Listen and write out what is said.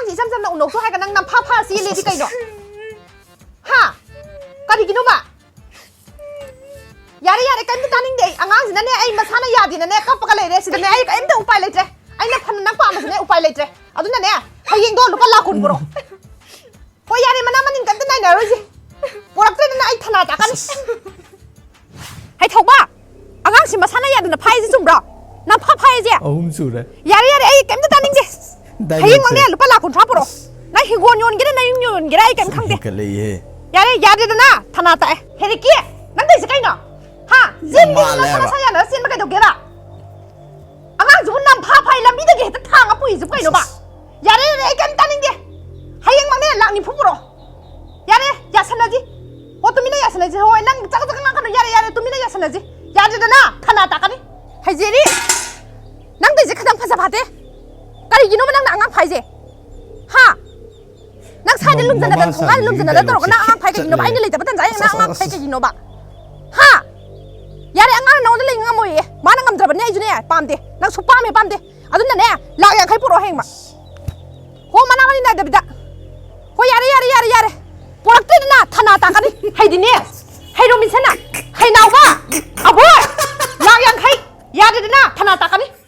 ꯁꯤ ꯏꯁꯝ ꯁꯝꯅ ꯎꯅꯧꯁꯨ ꯍꯥꯏꯔꯒ ꯅꯪ ꯅꯝꯐꯥ ꯐꯥ ꯆꯦꯜꯂꯦꯗꯤ ꯀꯩꯅꯣ ꯍꯥ ꯀꯔꯤꯒꯤꯅꯣꯕ ꯌꯥꯔꯦ ꯌꯥꯔꯦ ꯀꯩꯝꯇ ꯇꯥꯅꯤꯡꯗꯦ ꯑꯩ ꯑꯉꯥꯡꯁꯤꯅꯅꯦ ꯑꯩ ꯃꯁꯥꯅ ꯌꯥꯗꯦꯅꯅꯦ ꯀꯞꯄꯒ ꯂꯩꯔꯦ ꯁꯤꯗꯅꯦ ꯑꯩ ꯀꯩꯝꯇ ꯎꯄꯥꯏ ꯂꯩꯇ꯭ꯔꯦ ꯑꯩꯅ ꯐꯅ ꯅꯪ ꯄꯥꯝꯃꯁꯨꯅꯦ ꯎꯄꯥꯏ ꯂꯩꯇ꯭ꯔꯦ ꯑꯗꯨꯅꯅꯦ ꯍꯌꯦꯡꯗꯣ ꯂꯨꯄꯥ ꯂꯥꯛ 10 ꯄꯨꯔꯛꯑꯣ ꯍꯣꯏ ꯌꯥꯔꯦ ꯃꯅꯥ ꯃꯅꯤꯡ ꯀꯩꯝꯇ ꯅꯥꯏꯅꯔꯣꯏꯁꯦ ꯄꯨꯔꯛꯇ꯭ꯔꯦꯗꯅ ꯑꯩ ꯊꯅꯥ ꯇꯥꯛꯀꯅꯤ ꯍꯩꯊꯧꯕ ꯑꯉꯥꯡꯁꯤ ꯃꯁꯥꯅ ꯌꯥꯗꯅ ꯐꯥꯏꯁꯦ ꯆꯨꯝꯕ꯭ꯔꯣ ꯅꯝꯐꯥ ꯐꯥꯏꯁꯦ ꯑꯍꯨꯝ ꯁꯨꯔꯦ ꯌꯥꯔꯦ ꯌꯥꯔꯦ ꯑꯩ ꯀꯩꯝꯇ ꯇꯥꯅꯤꯡꯗꯦ ꯍꯌꯦꯡꯃꯛꯅꯦ ꯂꯨꯄꯥ ꯂꯥꯛ 30 ꯄꯨꯔꯛꯑꯣ ꯅꯪ ꯍꯤꯡꯒꯣꯜ ꯌꯣꯟꯒꯦꯔꯥ ꯅꯪ ꯌꯨꯝ ꯌꯣꯟꯒꯦꯔꯥ ꯑꯩ ꯀꯩꯝ ꯈꯪꯗꯦ ꯌꯥꯔꯦ ꯌꯥꯗꯦꯗꯅ ꯊꯅꯥ ꯇꯥꯛꯑꯦ ꯍꯦꯔꯤꯀꯤ ꯅꯪ ꯇꯧꯔꯤꯁꯦ ꯀꯩꯅꯣ ꯍꯥ ꯆꯦꯟꯒꯦꯁꯨ ꯅꯪ ꯅꯁꯥ ꯌꯥꯅꯔ ꯆꯦꯟꯕ ꯀꯩꯗꯧꯒꯦꯕ ꯑꯉꯥꯡꯁꯤꯕꯨ ꯅꯝꯐꯥ ꯐꯥꯏ ꯂꯝꯕꯤꯗꯒꯤ ꯍꯦꯛꯇ ꯊꯥꯡꯉ ꯄꯨꯏꯁꯤꯕꯨ ꯀꯩꯅꯣꯕ ꯌꯥꯔꯦ ꯌꯥꯔꯦ ꯑꯩ ꯀꯩꯝ ꯇꯥꯅꯤꯡꯗꯦ ꯍꯌꯦꯡꯃꯛꯅꯦ ꯂꯥꯛ 90 ꯄꯨꯔꯛꯑꯣ 야래 야산나지 어떠미나 야산나지 호 난 짜가짜가 가는 야래 또미나 야산나지 야지잖아 타나 따가니 하이제리 낭도 이제 가장 파자 받대 까리 이놈은 낭 낭앙 파이제 하낭 사이들 룸잖아 난 공간 룸잖아 떨어가 나 앙앙 파이게 이놈 아이들 레이자 바단 자이 나 앙앙 파이게 이놈 하 야래 앙앙 나오는 레이 앙앙 뭐예 많은 감 들어봤네 이주네 빰데 난 속밤에 빰데 아둔나네 락양 칼포로 행마 호 만나가니 나이다비다 호 야래 포락되나 타나 따가니